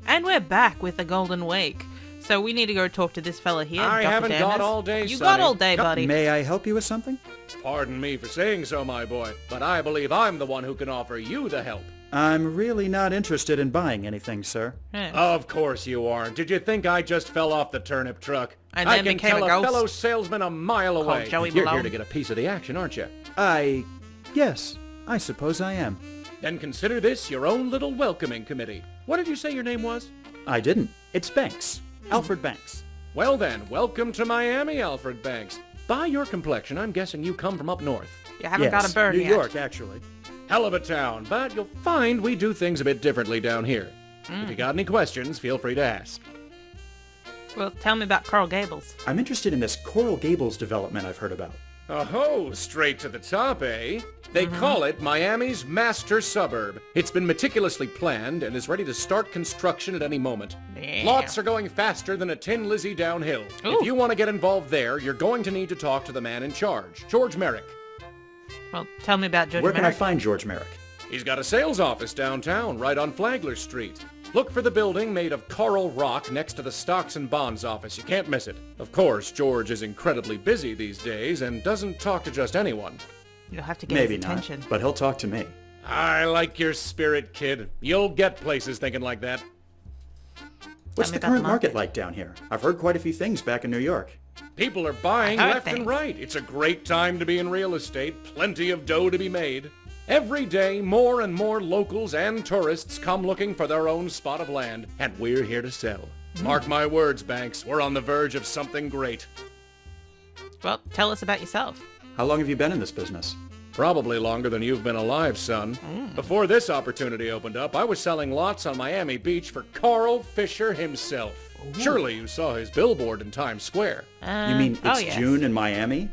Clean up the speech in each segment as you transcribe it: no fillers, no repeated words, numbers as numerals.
And we're back with the Golden Week. So we need to go talk to this fella here. I Dr. haven't Dammers. got all day, You Sonny. got all day, buddy. May I help you with something? Pardon me for saying so, my boy, but I believe I'm the one who can offer you the help. I'm really not interested in buying anything, sir. Yeah. Of course you aren't. Did you think I just fell off the turnip truck? And I then can became tell a a ghost? fellow salesman a mile away. Joey You're Malone. here to get a piece of the action, aren't you? Yes, I suppose I am. Then consider this your own little welcoming committee. What did you say your name was? I didn't. It's Banks. Alfred Banks. Well then, welcome to Miami, Alfred Banks. By your complexion, I'm guessing you come from up north. You haven't got a bird New yet. York, actually. Hell of a town, but you'll find we do things a bit differently down here. If you got any questions, feel free to ask. Well, tell me about Coral Gables. I'm interested in this Coral Gables development I've heard about. Oh, straight to the top, eh? They call it Miami's master suburb. It's been meticulously planned and is ready to start construction at any moment. Damn. Lots are going faster than a Tin Lizzie downhill. Ooh. If you want to get involved there, you're going to need to talk to the man in charge, George Merrick. Well, tell me about George Where can I Merrick. find George Merrick? He's got a sales office downtown, right on Flagler Street. Look for the building made of coral rock next to the Stocks and Bonds office. You can't miss it. Of course, George is incredibly busy these days and doesn't talk to just anyone. You'll have to get Maybe his not, attention. but he'll talk to me. I like your spirit, kid. You'll get places thinking like that. What's me the about current the market market. like down here? I've heard quite a few things back in New York. People are buying I heard left and things. right. It's a great time to be in real estate. Plenty of dough to be made. Every day, more and more locals and tourists come looking for their own spot of land, and we're here to sell. Mark my words, Banks. We're on the verge of something great. Well, tell us about yourself. How long have you been in this business? Probably longer than you've been alive, son. Before this opportunity opened up, I was selling lots on Miami Beach for Carl Fisher himself. Surely you saw his billboard in Times Square. You mean it's yes. June in Miami?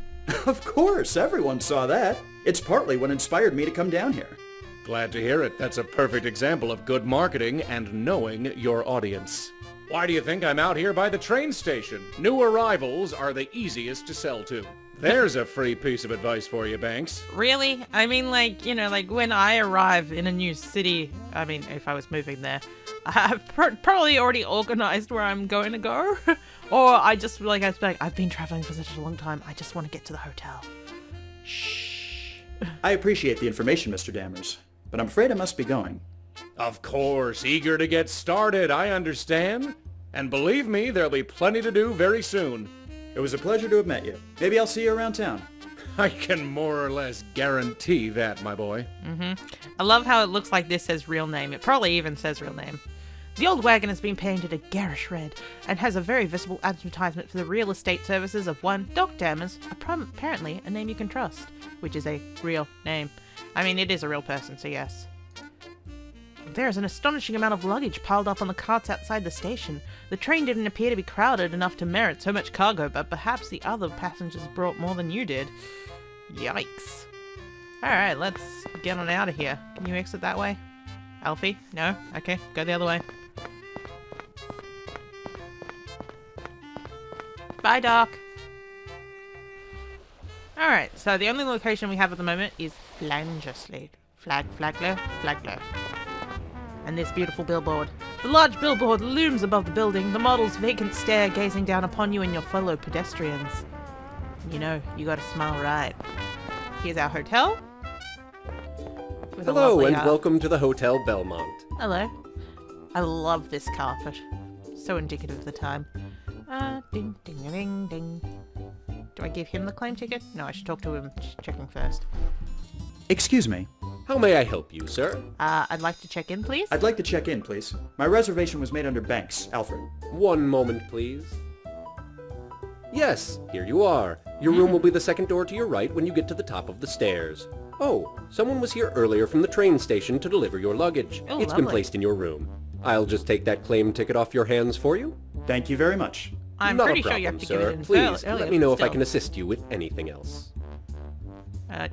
Of course, everyone saw that. It's partly what inspired me to come down here. Glad to hear it. That's a perfect example of good marketing and knowing your audience. Why do you think I'm out here by the train station? New arrivals are the easiest to sell to. There's a free piece of advice for you, Banks. Really? I mean, like, you know, like when I arrive in a new city, I mean, if I was moving there, I've probably already organized where I'm going to go. Or I just, like, I've been traveling for such a long time, I just want to get to the hotel. Shh. I appreciate the information, Mr. Dammers, but I'm afraid I must be going. Of course, eager to get started, I understand. And believe me, there'll be plenty to do very soon. It was a pleasure to have met you. Maybe I'll see you around town. I can more or less guarantee that, my boy. I love how it looks like this says real name. It probably even says real name. The old wagon has been painted a garish red and has a very visible advertisement for the real estate services of one Doc Dammers, apparently a name you can trust, which is a real name. I mean, it is a real person, so yes. There is an astonishing amount of luggage piled up on the carts outside the station. The train didn't appear to be crowded enough to merit so much cargo, but perhaps the other passengers brought more than you did. Yikes. Alright, let's get on out of here. Can you exit that way? Alfie? No? Okay, go the other way. Bye, Doc. Alright, so the only location we have at the moment is Flagler Street. Flagler. And this beautiful billboard. The large billboard looms above the building, the model's vacant stare gazing down upon you and your fellow pedestrians. You know, you gotta smile right. Here's our hotel. With a Hello, lovely, and welcome to the Hotel Belmont. Hello. I love this carpet. So indicative of the time. Ding, ding, ding, ding. Do I give him the claim ticket? No, I should talk to him. Just checking first. Excuse me. How may I help you, sir? I'd like to check in, please. I'd like to check in, please. My reservation was made under Banks, Alfred. One moment, please. Yes, here you are. Your room will be the second door to your right when you get to the top of the stairs. Oh, someone was here earlier from the train station to deliver your luggage. Oh, It's been lovely. placed in your room. I'll just take that claim ticket off your hands for you. Thank you very much. I'm Not pretty a problem, sure you have to sir. give it in Please, earlier, let me know but if I can still. assist you with anything else.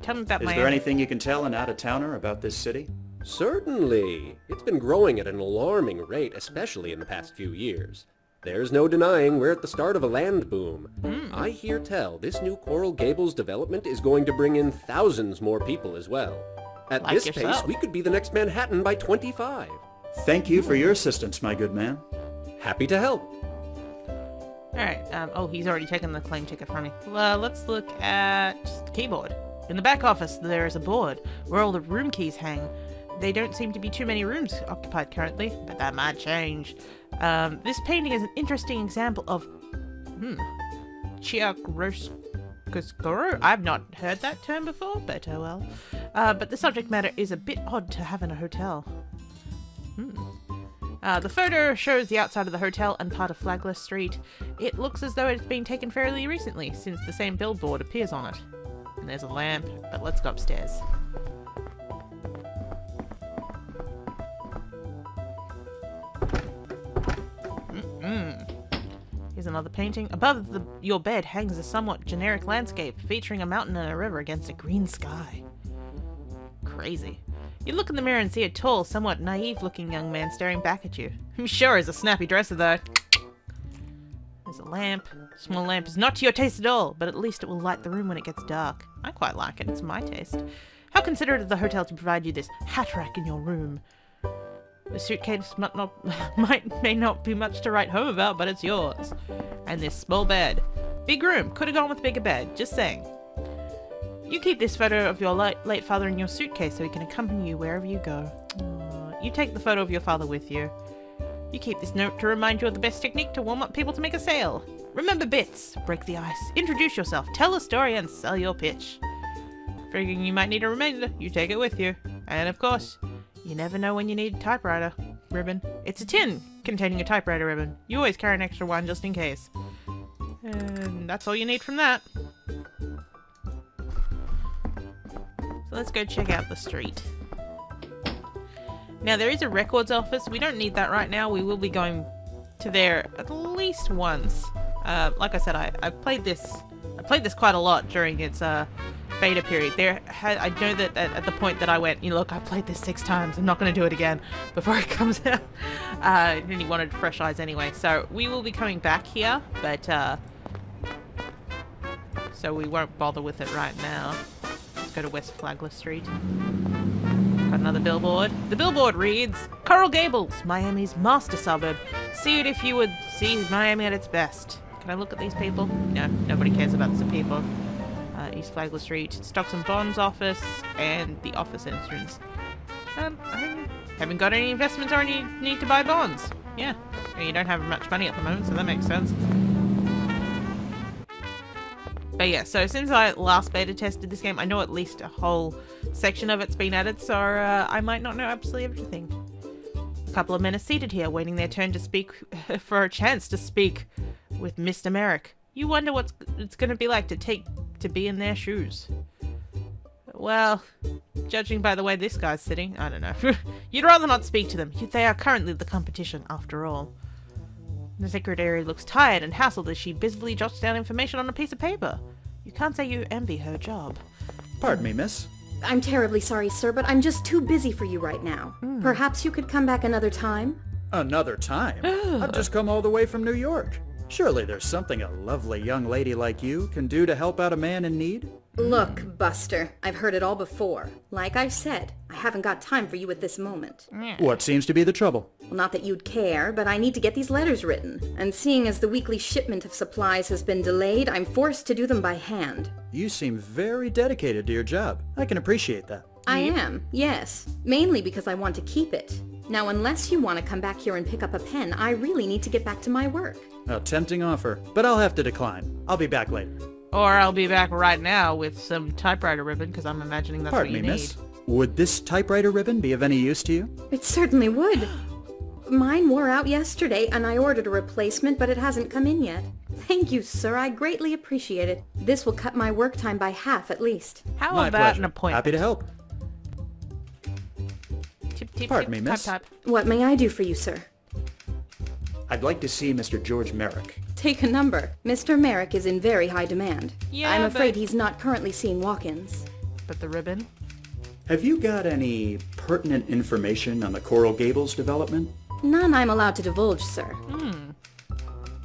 Tell me about Is my... there anything you can tell an out-of-towner about this city? Certainly. It's been growing at an alarming rate, especially in the past few years. There's no denying we're at the start of a land boom. I hear tell this new Coral Gables development is going to bring in thousands more people as well. At Like this yourself. pace, we could be the next Manhattan by 25. Thank you for your assistance, my good man. Happy to help. Alright, oh, he's already taken the claim ticket from me. Well, let's look at the keyboard. In the back office, there is a board where all the room keys hang. There don't seem to be too many rooms occupied currently, but that might change. This painting is an interesting example of, chiaroscuro. I've not heard that term before, but oh well. But the subject matter is a bit odd to have in a hotel. The photo shows the outside of the hotel and part of Flagler Street. It looks as though it's been taken fairly recently, since the same billboard appears on it. And there's a lamp, but let's go upstairs. Here's another painting. Above your bed hangs a somewhat generic landscape featuring a mountain and a river against a green sky. Crazy. You look in the mirror and see a tall, somewhat naive-looking young man staring back at you. He sure is a snappy dresser, though. There's a lamp. A small lamp is not to your taste at all, but at least it will light the room when it gets dark. I quite like it. It's my taste. How considerate of the hotel to provide you this hat rack in your room. The suitcase may not be much to write home about, but it's yours. And this small bed. Big room. Could have gone with a bigger bed. Just saying. You keep this photo of your late father in your suitcase so he can accompany you wherever you go. You take the photo of your father with you. You keep this note to remind you of the best technique to warm up people to make a sale. Remember bits. Break the ice. Introduce yourself. Tell a story and sell your pitch. Figuring you might need a reminder, you take it with you. And of course, you never know when you need a typewriter ribbon. It's a tin containing a typewriter ribbon. You always carry an extra one just in case. And that's all you need from that. So let's go check out the street. Now there is a records office. We don't need that right now. We will be going to there at least once. Like I said, I played this quite a lot during its beta period. I know that at the point that I went, look, I've played this 6 times. I'm not going to do it again before it comes out. And he wanted fresh eyes anyway. So we will be coming back here, but so we won't bother with it right now. Let's go to West Flagler Street. Got another billboard. The billboard reads, Coral Gables, Miami's master suburb. See it if you would see Miami at its best. Can I look at these people? No, nobody cares about the people. East Flagler Street, Stocks and Bonds office, and the office entrance. I haven't got any investments or any need to buy bonds. Yeah, you don't have much money at the moment, so that makes sense. But yeah, so since I last beta tested this game, I know at least a whole section of it's been added, so I might not know absolutely everything. A couple of men are seated here, waiting their turn to speak, for a chance to speak with Mr. Merrick. You wonder what it's going to be like to be in their shoes. Well, judging by the way this guy's sitting, I don't know. You'd rather not speak to them. They are currently the competition, after all. The secretary looks tired and hassled as she busily jots down information on a piece of paper. You can't say you envy her job. Pardon me, miss. I'm terribly sorry, sir, but I'm just too busy for you right now. Perhaps you could come back another time? Another time? I've just come all the way from New York. Surely there's something a lovely young lady like you can do to help out a man in need? Look, Buster, I've heard it all before. Like I said, I haven't got time for you at this moment. What seems to be the trouble? Well, not that you'd care, but I need to get these letters written. And seeing as the weekly shipment of supplies has been delayed, I'm forced to do them by hand. You seem very dedicated to your job. I can appreciate that. I am, yes. Mainly because I want to keep it. Now, unless you want to come back here and pick up a pen, I really need to get back to my work. A tempting offer, but I'll have to decline. I'll be back later. Or I'll be back right now with some typewriter ribbon, because I'm imagining that's Pardon what you me, need. miss. Would this typewriter ribbon be of any use to you? It certainly would. Mine wore out yesterday, and I ordered a replacement, but it hasn't come in yet. Thank you, sir. I greatly appreciate it. This will cut my work time by half at least. How My about pleasure. an appointment? Happy to help. Tip, tip, Pardon tip, me, miss. Type. What may I do for you, sir? I'd like to see Mr. George Merrick. Take a number. Mr. Merrick is in very high demand. Yeah, I'm afraid but- he's not currently seeing walk-ins. But the ribbon? Have you got any pertinent information on the Coral Gables development? None I'm allowed to divulge, sir.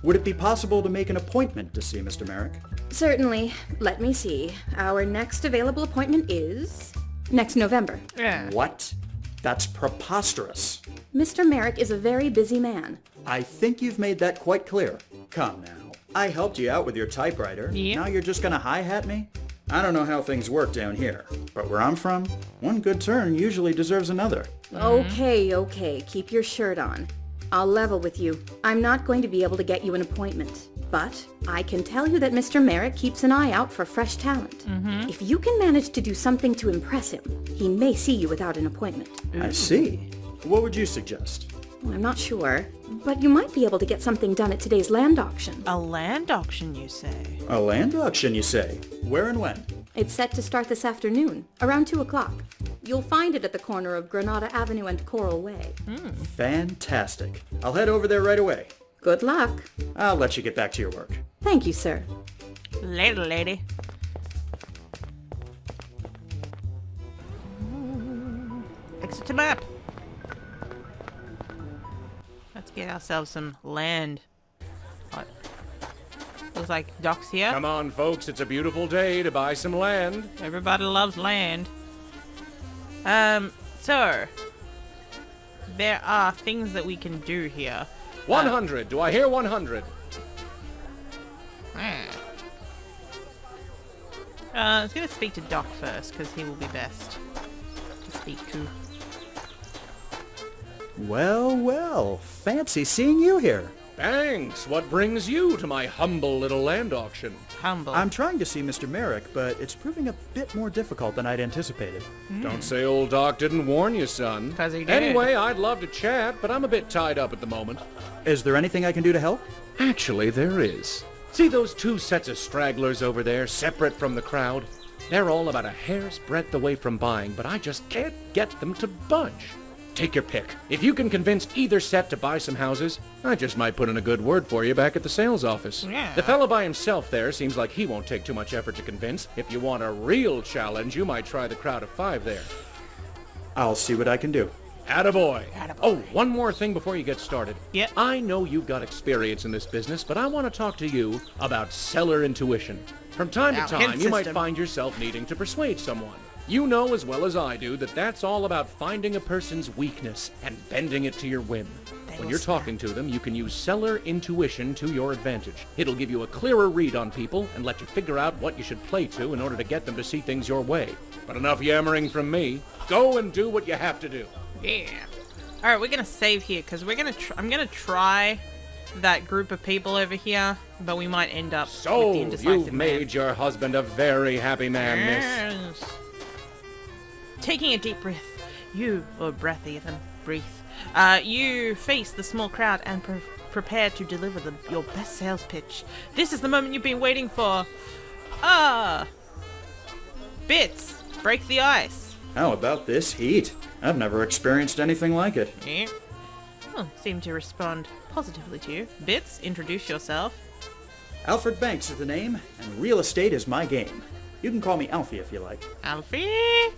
Would it be possible to make an appointment to see Mr. Merrick? Certainly. Let me see. Our next available appointment is next November. Yeah. What? That's preposterous. Mr. Merrick is a very busy man. I think you've made that quite clear. Come now. I helped you out with your typewriter. Yeah. Now you're just gonna hi-hat me? I don't know how things work down here, but where I'm from, one good turn usually deserves another. Okay, keep your shirt on. I'll level with you. I'm not going to be able to get you an appointment. But I can tell you that Mr. Merrick keeps an eye out for fresh talent. If you can manage to do something to impress him, he may see you without an appointment. I see. What would you suggest? Well, I'm not sure, but you might be able to get something done at today's land auction. A land auction, you say? A land auction, you say? Where and when? It's set to start this afternoon, around 2 o'clock. You'll find it at the corner of Granada Avenue and Coral Way. Fantastic. I'll head over there right away. Good luck. I'll let you get back to your work. Thank you, sir. Later, lady. Exit to map. Let's get ourselves some land. What? Looks like docks here. Come on, folks, it's a beautiful day to buy some land. Everybody loves land. So there are things that we can do here. 100. Do I hear 100? Let's go speak to Doc first, because he will be best to speak to. Well, well. Fancy seeing you here. Thanks. What brings you to my humble little land auction? Humble. I'm trying to see Mr. Merrick, but it's proving a bit more difficult than I'd anticipated. Don't say old Doc didn't warn you, son. 'Cause he did. Anyway, I'd love to chat, but I'm a bit tied up at the moment. Is there anything I can do to help? Actually, there is. See those two sets of stragglers over there, separate from the crowd? They're all about a hair's breadth away from buying, but I just can't get them to budge. Take your pick. If you can convince either set to buy some houses, I just might put in a good word for you back at the sales office. Yeah. The fellow by himself there seems like he won't take too much effort to convince. If you want a real challenge, you might try the crowd of 5 there. I'll see what I can do. Attaboy. Oh, one more thing before you get started. Yep. I know you've got experience in this business, but I want to talk to you about seller intuition. From time Our to hint time, you might system. find yourself needing to persuade someone. You know as well as I do that that's all about finding a person's weakness and bending it to your whim. When will you're snap. talking to them, you can use seller intuition to your advantage. It'll give you a clearer read on people and let you figure out what you should play to in order to get them to see things your way. But enough yammering from me. Go and do what you have to do. Yeah. All right, we're gonna save here because we're gonna. I'm gonna try that group of people over here, but we might end up So, with the indecisive you've made your husband a very happy man, miss. Yes. Taking a deep breath, Ethan, breathe. You face the small crowd and prepare to deliver your best sales pitch. This is the moment you've been waiting for. Bits, break the ice. How about this heat? I've never experienced anything like it. Yeah. Oh, seem to respond positively to you. Bits, introduce yourself. Alfred Banks is the name, and real estate is my game. You can call me Alfie if you like. Alfie.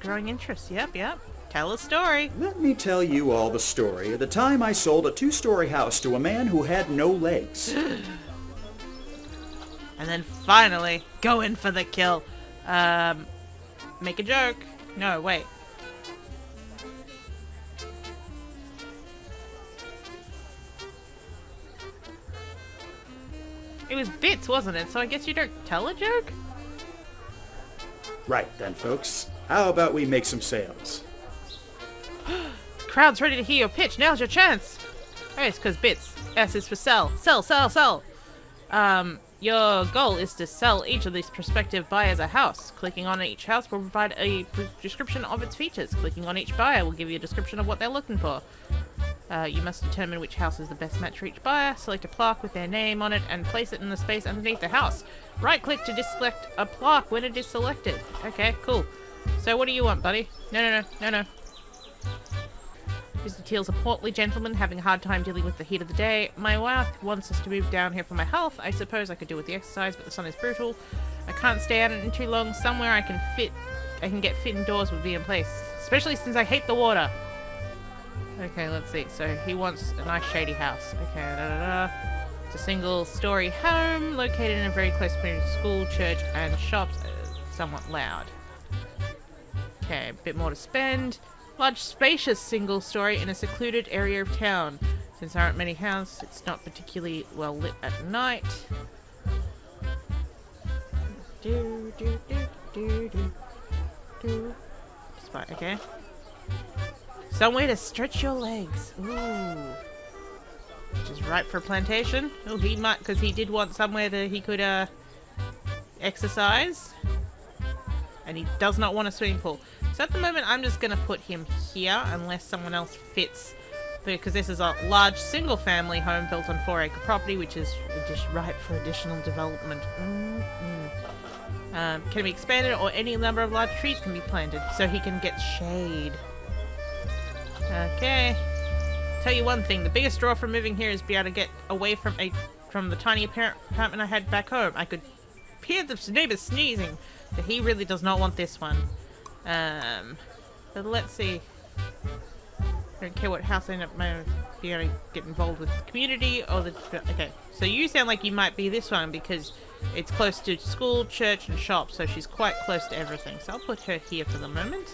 Growing interest. Yep. Tell a story. Let me tell you all the story of the time I sold a 2-story house to a man who had no legs. And then finally, go in for the kill. Make a joke. No, wait. It was Bits, wasn't it? So I guess you don't tell a joke? Right then, folks. How about we make some sales? Crowd's ready to hear your pitch. Now's your chance. Oh, it's because Bits. S is for sell. Sell. Your goal is to sell each of these prospective buyers a house. Clicking on each house will provide a description of its features. Clicking on each buyer will give you a description of what they're looking for. You must determine which house is the best match for each buyer. Select a plaque with their name on it and place it in the space underneath the house. Right-click to deselect a plaque when it is selected. Okay, cool. So what do you want, buddy? No. Mr. Teal's a portly gentleman having a hard time dealing with the heat of the day. My wife wants us to move down here for my health. I suppose I could do with the exercise, but the sun is brutal. I can't stay out in too long. Somewhere I can get fit indoors would be in place. Especially since I hate the water. Okay, let's see. So he wants a nice shady house. Okay, It's a single-story home located in a very close community to school, church, and shops. Somewhat loud. Okay, a bit more to spend. Large, spacious single story in a secluded area of town. Since there aren't many houses, it's not particularly well lit at night. Do, do, do, do, do, do. Spot, okay. Somewhere to stretch your legs. Ooh. Which is right for plantation. Oh, he might, because he did want somewhere that he could, exercise. And he does not want a swimming pool. So at the moment, I'm just going to put him here, unless someone else fits. Because this is a large single-family home built on 4-acre property, which is just ripe for additional development. Can be expanded, or any number of large trees can be planted, so he can get shade. Okay. Tell you one thing, the biggest draw from moving here is be able to get away from the tiny apartment I had back home. I could hear the neighbors sneezing, but he really does not want this one. But let's see. I don't care what house I end up be able to get involved with the community or the... Okay, so you sound like you might be this one because it's close to school, church, and shop, so she's quite close to everything. So I'll put her here for the moment.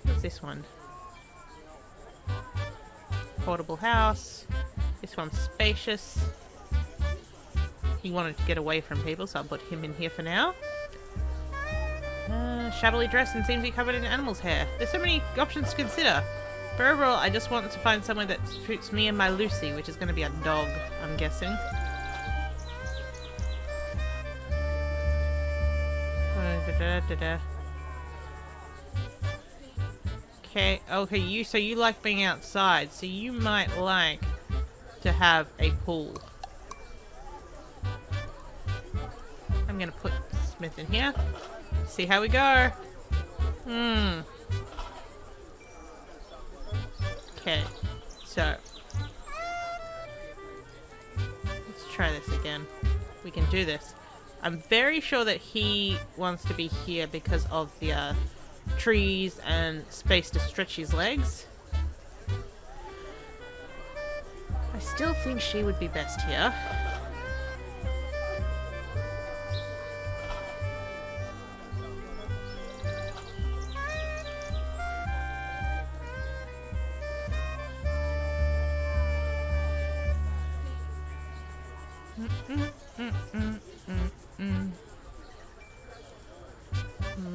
What's this one? Portable house. This one's spacious. He wanted to get away from people, so I'll put him in here for now. Shabbily dressed and seems to be covered in animal's hair. There's so many options to consider. But overall, I just want to find someone that suits me and my Lucy, which is going to be a dog, I'm guessing. Okay, so you like being outside, so you might like to have a pool. I'm gonna put Smith in here. See how we go. Okay, so let's try this again. We can do this. I'm very sure that he wants to be here because of the trees and space to stretch his legs. I still think she would be best here.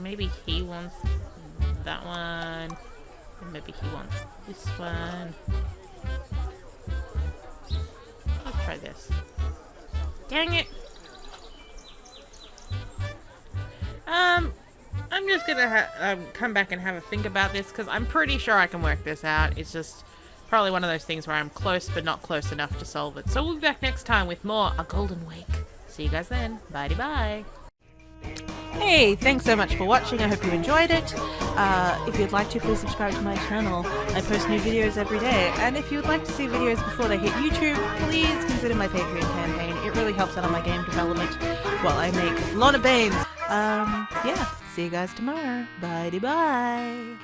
Maybe he wants that one. And maybe he wants this one. Let's try this. Dang it! I'm just gonna come back and have a think about this because I'm pretty sure I can work this out. It's just probably one of those things where I'm close but not close enough to solve it. So we'll be back next time with more A Golden Wake. See you guys then. Bye-bye. Hey, thanks so much for watching. I hope you enjoyed it. If you'd like to, please subscribe to my channel. I post new videos every day. And if you would like to see videos before they hit YouTube, please consider my Patreon campaign. It really helps out on my game development while I make Lorna Baines. Yeah, see you guys tomorrow. Bye-bye.